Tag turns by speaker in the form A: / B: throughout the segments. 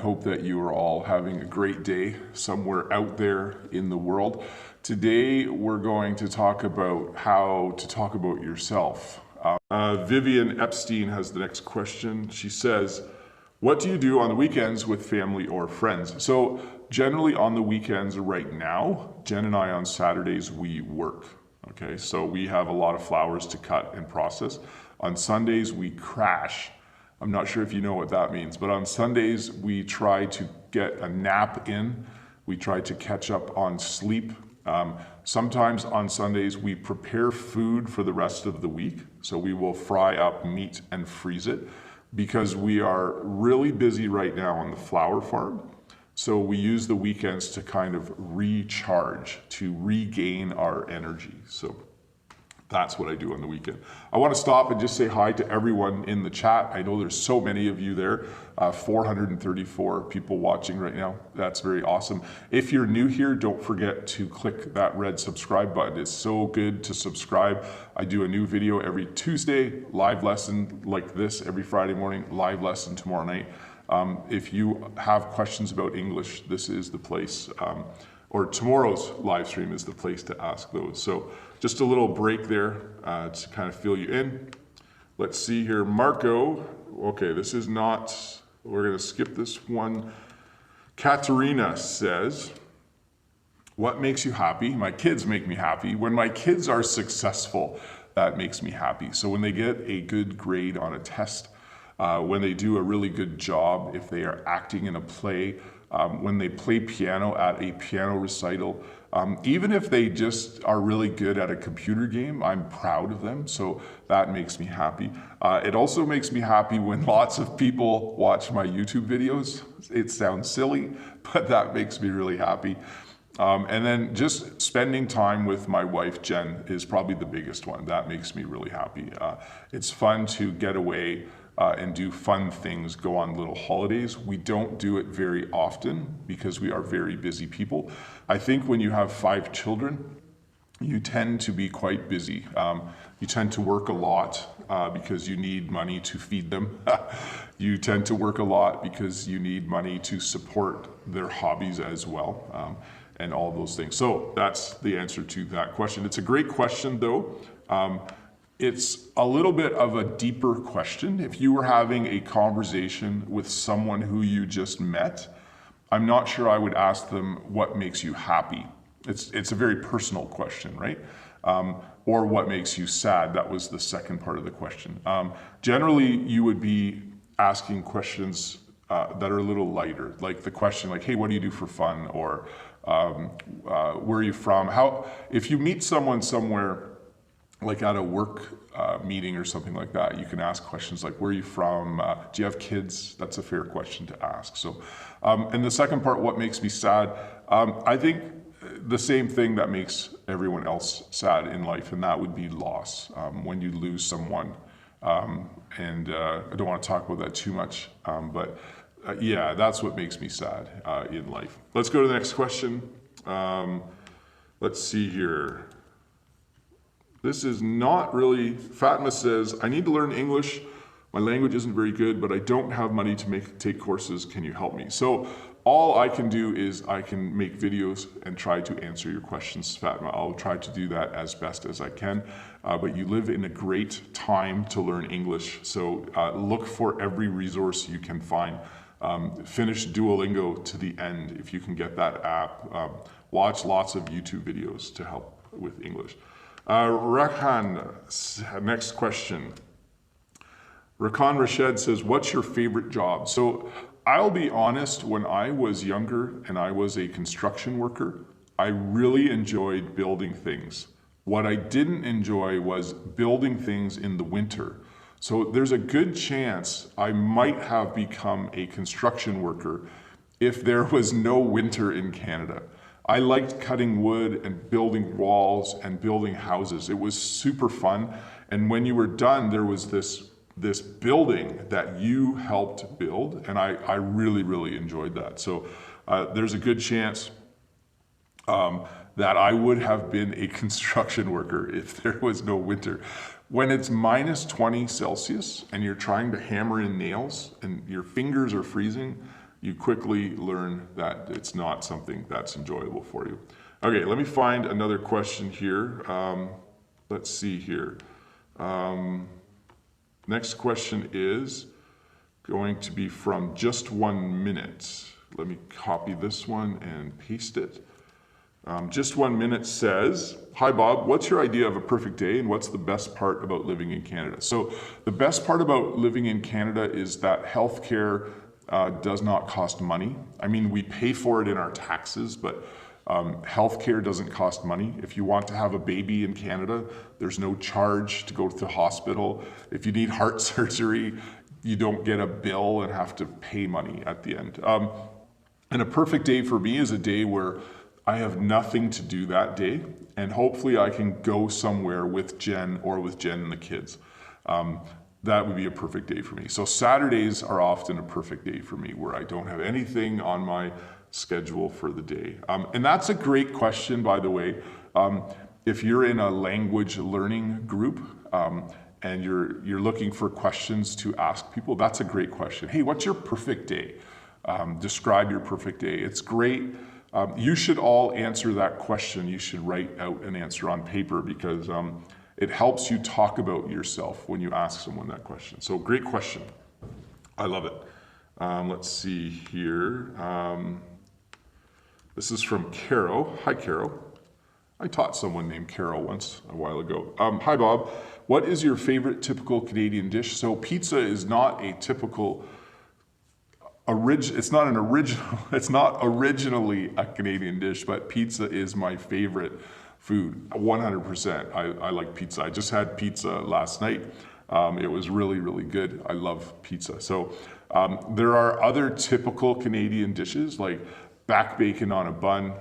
A: Hope that you are all having a great day somewhere out there in the world. Today we're going to talk about how to talk about yourself. Vivian Epstein has the next question. She says, what do you do on the weekends with family or friends? So generally on the weekends right now, Jen and I on Saturdays, we work. Okay, so we have a lot of flowers to cut and process. On Sundays, we crash. I'm not sure if you know what that means, but on Sundays, we try to get a nap in. We try to catch up on sleep. Sometimes on Sundays, we prepare food for the rest of the week. So we will fry up meat and freeze it because we are really busy right now on the flower farm. So we use the weekends to kind of recharge, to regain our energy. So that's what I do on the weekend. I want to stop and just say hi to everyone in the chat. I know there's so many of you there, 434 people watching right now. That's very awesome. If you're new here, don't forget to click that red subscribe button. It's so good to subscribe. I do a new video every Tuesday, live lesson like this every Friday morning, live lesson tomorrow night. If you have questions about English, this is the place. Or tomorrow's live stream is the place to ask those. So just a little break there to kind of fill you in. Let's see here, Marco. Okay, this is not, we're gonna skip this one. Katerina says, what makes you happy? My kids make me happy. When my kids are successful, that makes me happy. So when they get a good grade on a test, when they do a really good job, if they are acting in a play, when they play piano at a piano recital, even if they just are really good at a computer game, I'm proud of them, so that makes me happy. It also makes me happy when lots of people watch my YouTube videos. It sounds silly, but that makes me really happy. And then just spending time with my wife, Jen, is probably the biggest one. That makes me really happy. It's fun to get away and do fun things, go on little holidays. We don't do it very often because we are very busy people. I think when you have 5 children, you tend to be quite busy. You tend to work a lot because you need money to feed them. You tend to work a lot because you need money to support their hobbies as well, and all those things. So that's the answer to that question. It's a great question though. It's a little bit of a deeper question. If you were having a conversation with someone who you just met, I'm not sure I would ask them what makes you happy. It's a very personal question, right? Or what makes you sad? That was the second part of the question. Generally, you would be asking questions that are a little lighter, like the question like, hey, what do you do for fun? Or where are you from? If you meet someone somewhere, like at a work meeting or something like that, you can ask questions like, where are you from? Do you have kids? That's a fair question to ask. So, and the second part, what makes me sad? I think the same thing that makes everyone else sad in life, and that would be loss. When you lose someone, and I don't want to talk about that too much, but yeah, that's what makes me sad in life. Let's go to the next question. Let's see here. This is not really, Fatma says, I need to learn English. My language isn't very good, but I don't have money to take courses. Can you help me? So all I can do is I can make videos and try to answer your questions, Fatma. I'll try to do that as best as I can. But you live in a great time to learn English. So look for every resource you can find. Finish Duolingo to the end if you can get that app. Watch lots of YouTube videos to help with English. Rakhan, next question. Rakan Rashid says, what's your favorite job? So I'll be honest, when I was younger and I was a construction worker, I really enjoyed building things. What I didn't enjoy was building things in the winter. So there's a good chance I might have become a construction worker if there was no winter in Canada. I liked cutting wood and building walls and building houses. It was super fun. And when you were done, there was this building that you helped build. And I really, really enjoyed that. So there's a good chance that I would have been a construction worker if there was no winter. When it's minus 20 Celsius and you're trying to hammer in nails and your fingers are freezing, you quickly learn that it's not something that's enjoyable for you. Okay, let me find another question here. Let's see here. Next question is going to be from Just 1 Minute. Let me copy this one and paste it. Just 1 Minute says, "Hi Bob, what's your idea of a perfect day and what's the best part about living in Canada?" So the best part about living in Canada is that healthcare does not cost money. I mean, we pay for it in our taxes, but healthcare doesn't cost money. If you want to have a baby in Canada, there's no charge to go to the hospital. If you need heart surgery, you don't get a bill and have to pay money at the end. And a perfect day for me is a day where I have nothing to do that day, and hopefully I can go somewhere with Jen and the kids. That would be a perfect day for me. So Saturdays are often a perfect day for me where I don't have anything on my schedule for the day. And that's a great question, by the way. If you're in a language learning group and you're looking for questions to ask people, that's a great question. Hey, what's your perfect day? Describe your perfect day. It's great. You should all answer that question. You should write out an answer on paper because it helps you talk about yourself when you ask someone that question. So great question. I love it. Let's see here. This is from Caro. Hi, Caro. I taught someone named Caro once a while ago. Hi, Bob. What is your favorite typical Canadian dish? So pizza is not a typical it's not originally a Canadian dish, but pizza is my favorite food, 100%. I like pizza. I just had pizza last night. It was really, really good. I love pizza. So there are other typical Canadian dishes like back bacon on a bun.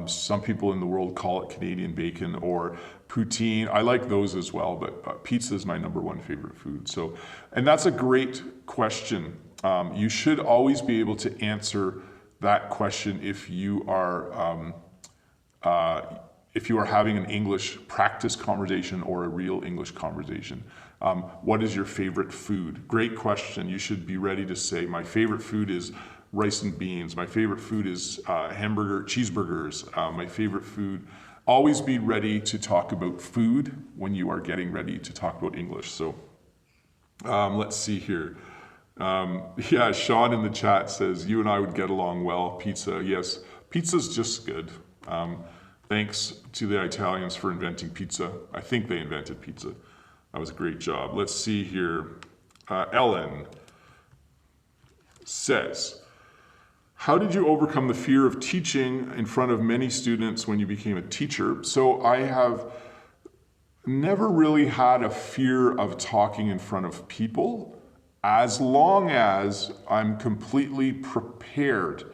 A: Some people in the world call it Canadian bacon or poutine. I like those as well, but pizza is my number one favorite food. So, and that's a great question. You should always be able to answer that question if you are having an English practice conversation or a real English conversation. What is your favorite food? Great question. You should be ready to say, my favorite food is rice and beans. My favorite food is cheeseburgers. My favorite food. Always be ready to talk about food when you are getting ready to talk about English. So let's see here. Yeah, Sean in the chat says, you and I would get along well. Pizza, yes. Pizza's just good. Thanks to the Italians for inventing pizza. I think they invented pizza. That was a great job. Let's see here. Ellen says, how did you overcome the fear of teaching in front of many students when you became a teacher? So I have never really had a fear of talking in front of people as long as I'm completely prepared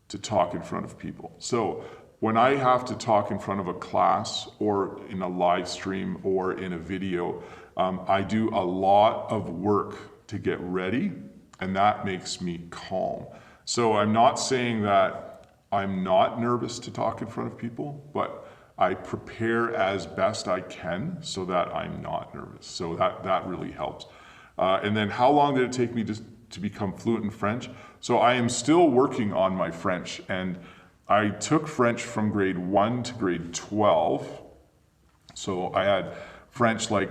A: to talk in front of people. So when I have to talk in front of a class or in a live stream or in a video, I do a lot of work to get ready, and that makes me calm. So I'm not saying that I'm not nervous to talk in front of people, but I prepare as best I can so that I'm not nervous. So that really helps. And then how long did it take me to become fluent in French? So I am still working on my French, and I took French from grade 1 to grade 12. So I had French like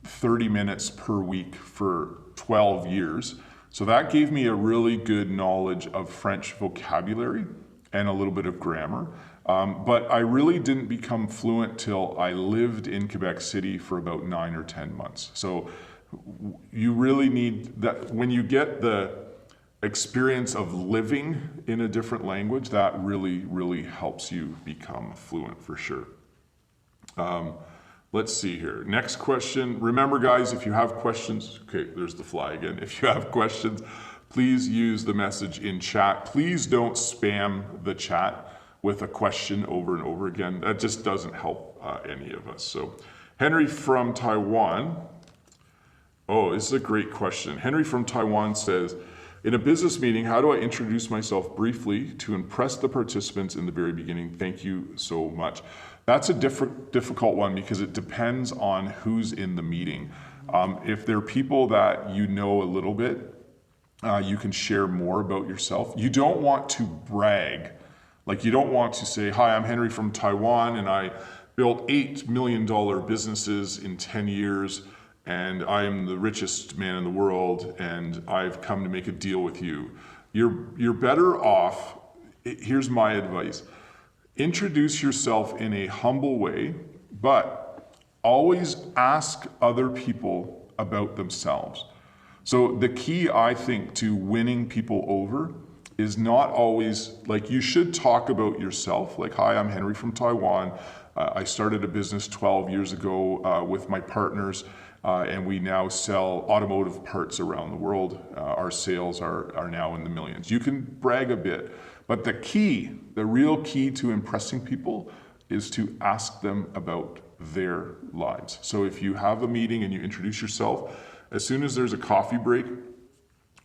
A: 30 minutes per week for 12 years. So that gave me a really good knowledge of French vocabulary and a little bit of grammar. But I really didn't become fluent till I lived in Quebec City for about 9 or 10 months. So you really need that. When you get the experience of living in a different language, that really, really helps you become fluent for sure. Let's see here. Next question. Remember, guys, if you have questions, okay, there's the fly again. If you have questions, please use the message in chat. Please don't spam the chat with a question over and over again. That just doesn't help any of us. So Henry from Taiwan. Oh, this is a great question. Henry from Taiwan says, in a business meeting, how do I introduce myself briefly to impress the participants in the very beginning? Thank you so much. That's a difficult one because it depends on who's in the meeting. If they're people that you know a little bit, You can share more about yourself. You don't want to brag. Like, you don't want to say, hi, I'm Henry from Taiwan, and I built $8 million businesses in 10 years, and I am the richest man in the world, and I've come to make a deal with you. You're better off, here's my advice. Introduce yourself in a humble way, but always ask other people about themselves. So the key, I think, to winning people over is not always, like, you should talk about yourself. Like, hi, I'm Henry from Taiwan. I started a business 12 years ago with my partners, and we now sell automotive parts around the world. Our sales are now in the millions. You can brag a bit, but the key, the real key to impressing people is to ask them about their lives. So if you have a meeting and you introduce yourself, as soon as there's a coffee break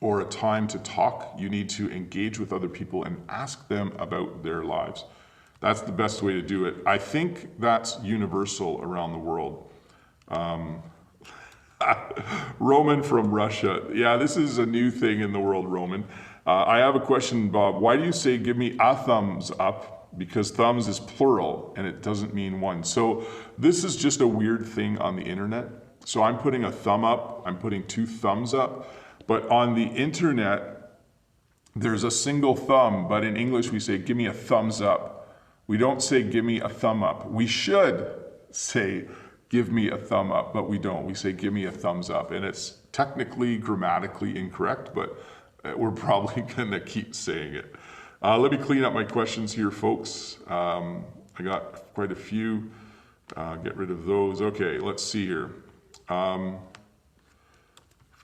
A: or a time to talk, you need to engage with other people and ask them about their lives. That's the best way to do it. I think that's universal around the world. Roman from Russia. Yeah, this is a new thing in the world, Roman. I have a question, Bob. Why do you say give me a thumbs up? Because thumbs is plural and it doesn't mean one. So this is just a weird thing on the internet. So I'm putting a thumb up, I'm putting 2 thumbs up, but on the internet, there's a single thumb, but in English we say, give me a thumbs up. We don't say, give me a thumb up. We should say, give me a thumb up, but we don't. We say, give me a thumbs up. And it's technically, grammatically incorrect, but we're probably gonna keep saying it. Let me clean up my questions here, folks. I got quite a few. Get rid of those. Okay, let's see here.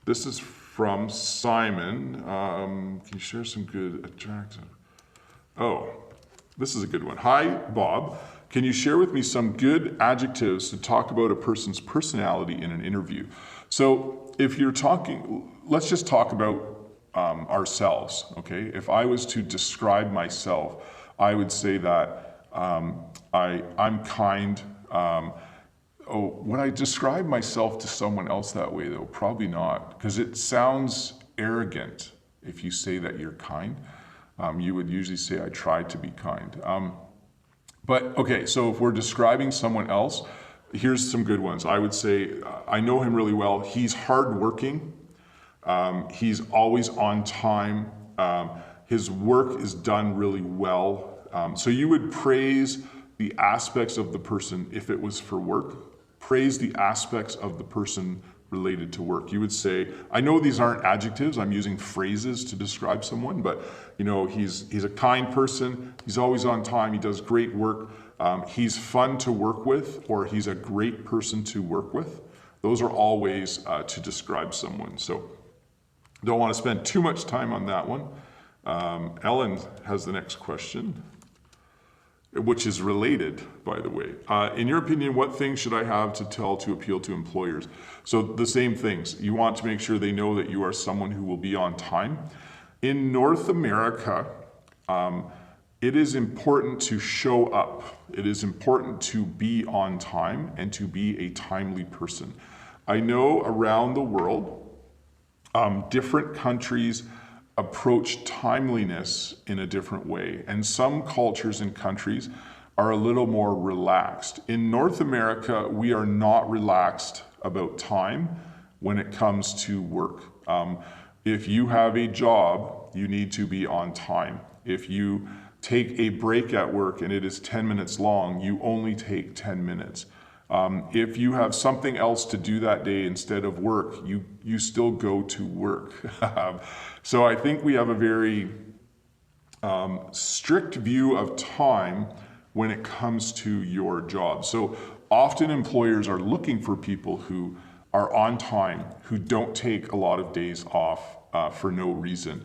A: This is from Simon. Can you share some good attractive? Oh, this is a good one. Hi, Bob. Can you share with me some good adjectives to talk about a person's personality in an interview? So if you're talking, let's just talk about ourselves, okay? If I was to describe myself, I would say that I'm kind. Would I describe myself to someone else that way, though? Probably not, because it sounds arrogant if you say that you're kind. You would usually say, I try to be kind. But okay, so if we're describing someone else, here's some good ones. I would say, I know him really well. He's hardworking. He's always on time. His work is done really well. So you would praise the aspects of the person if it was for work. Praise the aspects of the person related to work. You would say, I know these aren't adjectives, I'm using phrases to describe someone, but you know, he's a kind person, he's always on time, he does great work, he's fun to work with, or he's a great person to work with. Those are all ways to describe someone. So don't want to spend too much time on that one. Ellen has the next question, which is related, by the way. In your opinion, what things should I have to tell to appeal to employers? So the same things. You want to make sure they know that you are someone who will be on time. In North America, it is important to show up. It is important to be on time and to be a timely person. I know around the world, different countries approach timeliness in a different way. And some cultures and countries are a little more relaxed. In North America, we are not relaxed about time when it comes to work. If you have a job, you need to be on time. If you take a break at work and it is 10 minutes long, you only take 10 minutes. If you have something else to do that day instead of work, you still go to work. So I think we have a very strict view of time when it comes to your job. So often employers are looking for people who are on time, who don't take a lot of days off for no reason.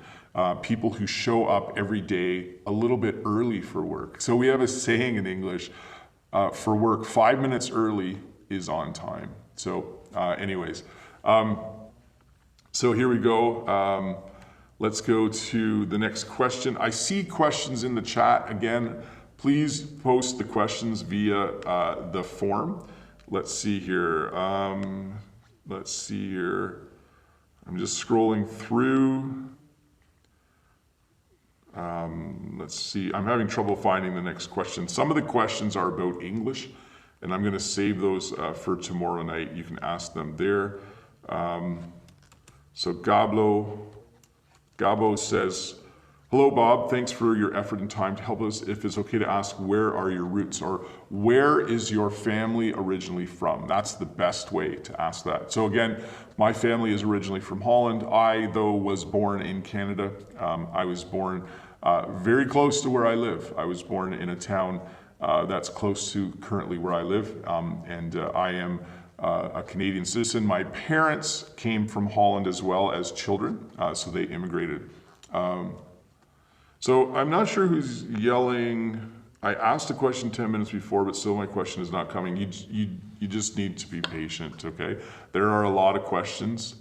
A: People who show up every day a little bit early for work. So we have a saying in English, for work, 5 minutes early is on time. So anyways, so here we go. Let's go to the next question. I see questions in the chat. Again, please post the questions via the form. Let's see here. I'm just scrolling through. Let's see, I'm having trouble finding the next question. Some of the questions are about English, and I'm going to save those for tomorrow night. You can ask them there. So Gabo says, hello, Bob. Thanks for your effort and time to help us. If it's okay to ask, where are your roots? Or where is your family originally from? That's the best way to ask that. So again, my family is originally from Holland. I, though, was born in Canada. I was born very close to where I live. I was born in a town that's close to currently where I live. I am a Canadian citizen. My parents came from Holland as well as children, so they immigrated. So I'm not sure who's yelling. I asked a question 10 minutes before, but still my question is not coming. You just need to be patient, okay? There are a lot of questions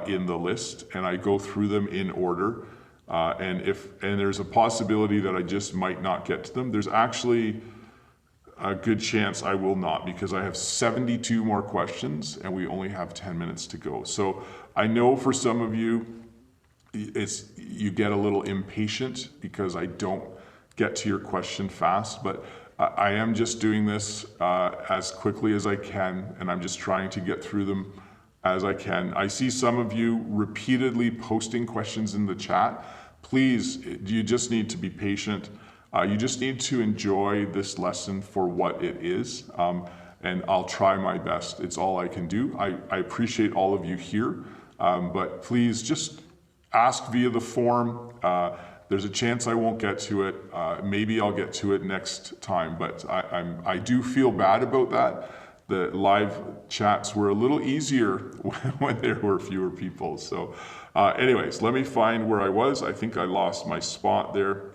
A: in the list, and I go through them in order. And there's a possibility that I just might not get to them. There's actually a good chance I will not, because I have 72 more questions and we only have 10 minutes to go. So I know for some of you, you get a little impatient because I don't get to your question fast, but I am just doing this as quickly as I can, and I'm just trying to get through them as I can. I see some of you repeatedly posting questions in the chat. Please, you just need to be patient. You just need to enjoy this lesson for what it is, and I'll try my best. It's all I can do. I appreciate all of you here, but please just ask via the form. There's a chance I won't get to it. Maybe I'll get to it next time, but I do feel bad about that. The live chats were a little easier when there were fewer people. So anyways, let me find where I was. I think I lost my spot there.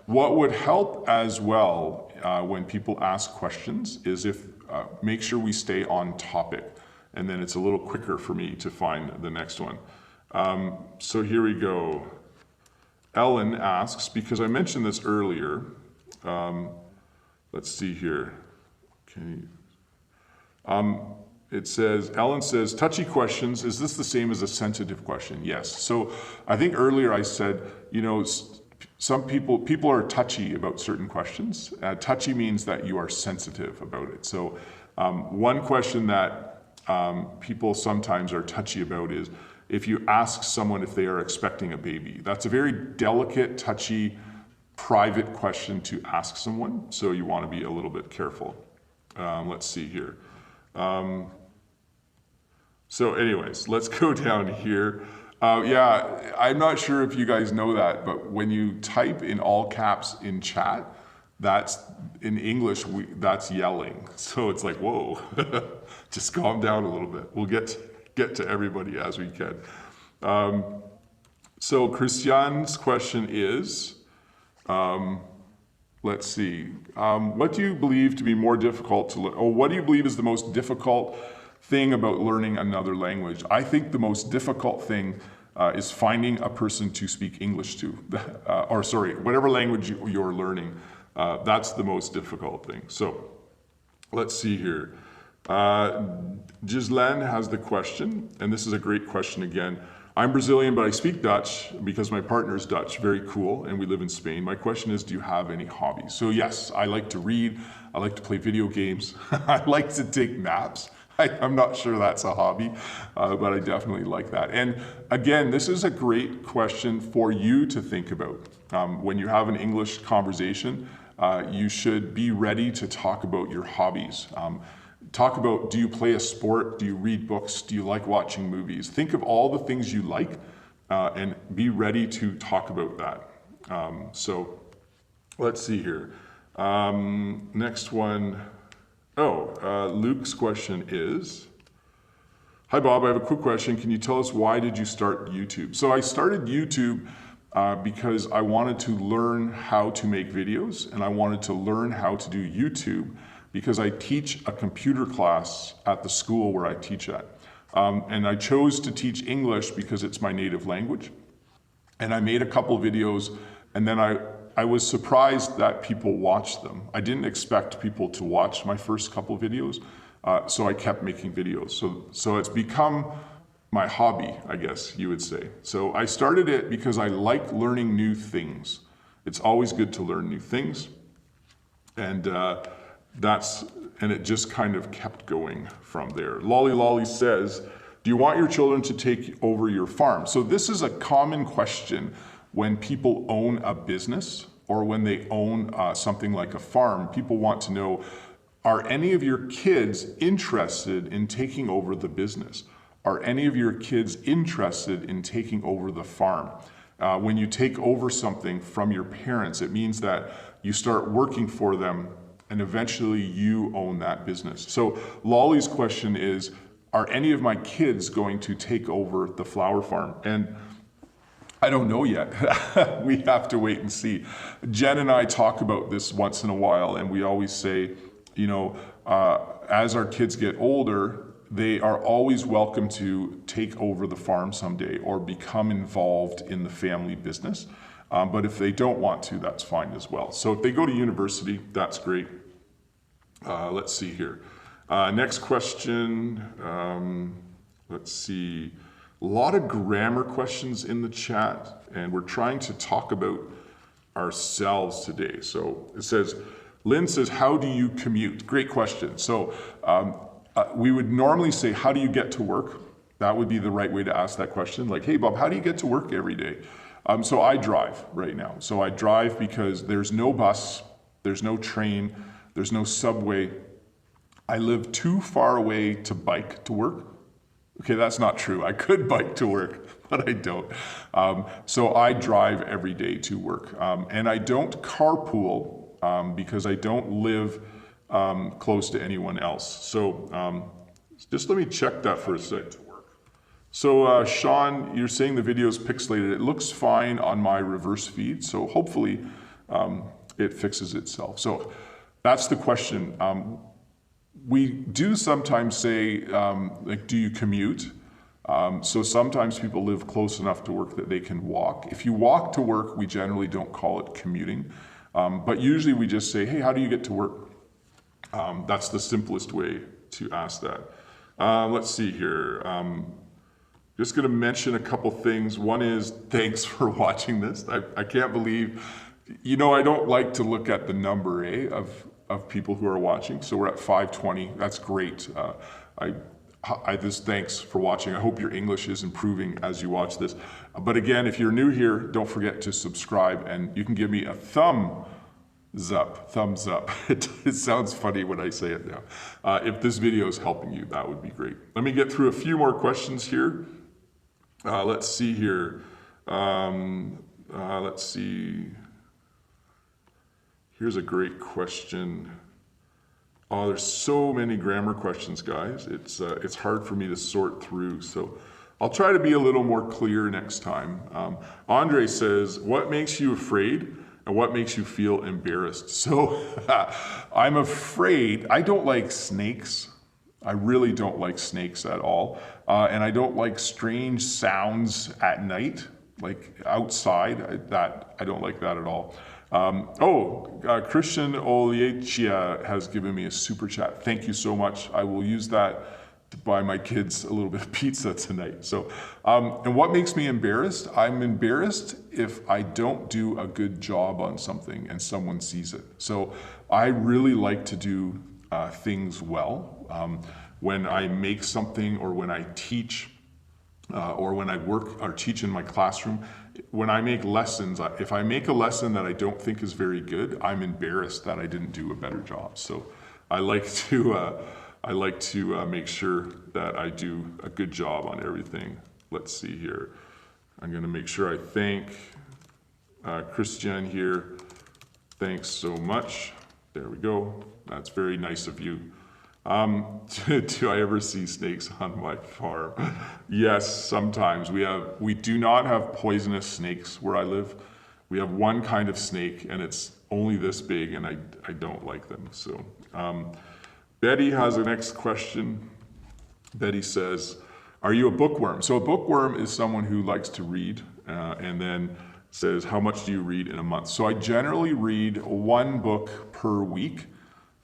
A: What would help as well when people ask questions is if make sure we stay on topic, and then it's a little quicker for me to find the next one. So here we go. Ellen asks, because I mentioned this earlier, let's see here. Okay. It says, Ellen says, touchy questions, is this the same as a sensitive question? Yes. So I think earlier I said, you know, some people are touchy about certain questions. Touchy means that you are sensitive about it. So one question that people sometimes are touchy about is if you ask someone if they are expecting a baby. That's a very delicate, touchy, private question to ask someone. So you want to be a little bit careful. Let's see here. So anyways, let's go down here. Yeah, I'm not sure if you guys know that, but when you type in all caps in chat, that's in English, that's yelling. So it's like, whoa, just calm down a little bit. We'll get to everybody as we can. So Christian's question is, let's see, what do you believe to be more difficult to learn? Or what do you believe is the most difficult thing about learning another language? I think the most difficult thing is finding a person to speak English to, or sorry, whatever language you're learning. That's the most difficult thing. So let's see here. Ghislaine has the question, and this is a great question again. I'm Brazilian, but I speak Dutch because my partner is Dutch. Very cool, and we live in Spain. My question is, do you have any hobbies? So yes, I like to read. I like to play video games. I like to take naps. I'm not sure that's a hobby, but I definitely like that. And again, this is a great question for you to think about. When you have an English conversation, you should be ready to talk about your hobbies. Talk about, do you play a sport? Do you read books? Do you like watching movies? Think of all the things you like and be ready to talk about that. So let's see here. Next one. Luke's question is, hi Bob, I have a quick question. Can you tell us why did you start YouTube? So I started YouTube because I wanted to learn how to make videos, and I wanted to learn how to do YouTube because I teach a computer class at the school where I teach at. And I chose to teach English because it's my native language. And I made a couple videos, and then I was surprised that people watched them. I didn't expect people to watch my first couple videos, so I kept making videos. So it's become my hobby, I guess you would say. So I started it because I like learning new things. It's always good to learn new things. And it just kind of kept going from there. Lolly Lolly says, do you want your children to take over your farm? So this is a common question when people own a business or when they own something like a farm. People want to know, are any of your kids interested in taking over the business? Are any of your kids interested in taking over the farm? When you take over something from your parents, it means that you start working for them and eventually you own that business. So Lolly's question is, are any of my kids going to take over the flower farm? And I don't know yet. We have to wait and see. Jen and I talk about this once in a while, and we always say, you know, as our kids get older, they are always welcome to take over the farm someday or become involved in the family business. But if they don't want to, that's fine as well. So if they go to university, that's great. Let's see here. Next question. Let's see. A lot of grammar questions in the chat, and we're trying to talk about ourselves today. So it says, Lynn says, how do you commute? Great question. So we would normally say, how do you get to work? That would be the right way to ask that question. Like, hey, Bob, how do you get to work every day? So I drive right now. So I drive because there's no bus, there's no train, there's no subway. I live too far away to bike to work. Okay, that's not true. I could bike to work, but I don't. So I drive every day to work. And I don't carpool because I don't live close to anyone else. So just let me check that for a sec. So Sean, you're saying the video is pixelated. It looks fine on my reverse feed, so hopefully it fixes itself. So that's the question. We do sometimes say, like, do you commute? So sometimes people live close enough to work that they can walk. If you walk to work, we generally don't call it commuting. But usually we just say, hey, how do you get to work? That's the simplest way to ask that. Let's see here. Just going to mention a couple things. One is, thanks for watching this. I can't believe, you know, I don't like to look at the number of people who are watching. So we're at 520. That's great. I just thanks for watching. I hope your English is improving as you watch this. But again, if you're new here, don't forget to subscribe, and you can give me a thumbs up. It sounds funny when I say it now. If this video is helping you, that would be great. Let me get through a few more questions here. Let's see here. Let's see. Here's a great question. Oh, there's so many grammar questions, guys. It's hard for me to sort through, so I'll try to be a little more clear next time. Andre says, what makes you afraid and what makes you feel embarrassed? So I'm afraid. I don't like snakes. I really don't like snakes at all. And I don't like strange sounds at night, like outside. I don't like that at all. Christian Oliechia has given me a super chat. Thank you so much. I will use that to buy my kids a little bit of pizza tonight. So, and what makes me embarrassed? I'm embarrassed if I don't do a good job on something and someone sees it. So I really like to do things well. When I make something, or when I teach, or when I work or teach in my classroom, when I make lessons, if I make a lesson that I don't think is very good, I'm embarrassed that I didn't do a better job. So I like to make sure that I do a good job on everything. Let's see here. I'm going to make sure I thank Christian here. Thanks so much. There we go. That's very nice of you. Do I ever see snakes on my farm? Yes, sometimes. We do not have poisonous snakes where I live. We have one kind of snake, and it's only this big, and I don't like them. So Betty has the next question. Betty says, are you a bookworm? So a bookworm is someone who likes to read, and then says, how much do you read in a month? So I generally read one book per week.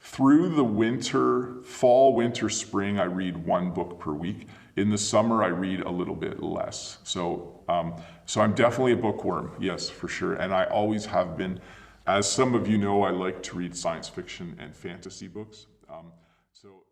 A: Through the winter, fall, winter, spring, I read one book per week. In the summer, I read a little bit less. So I'm definitely a bookworm, yes, for sure. And I always have been. As some of you know, I like to read science fiction and fantasy books. So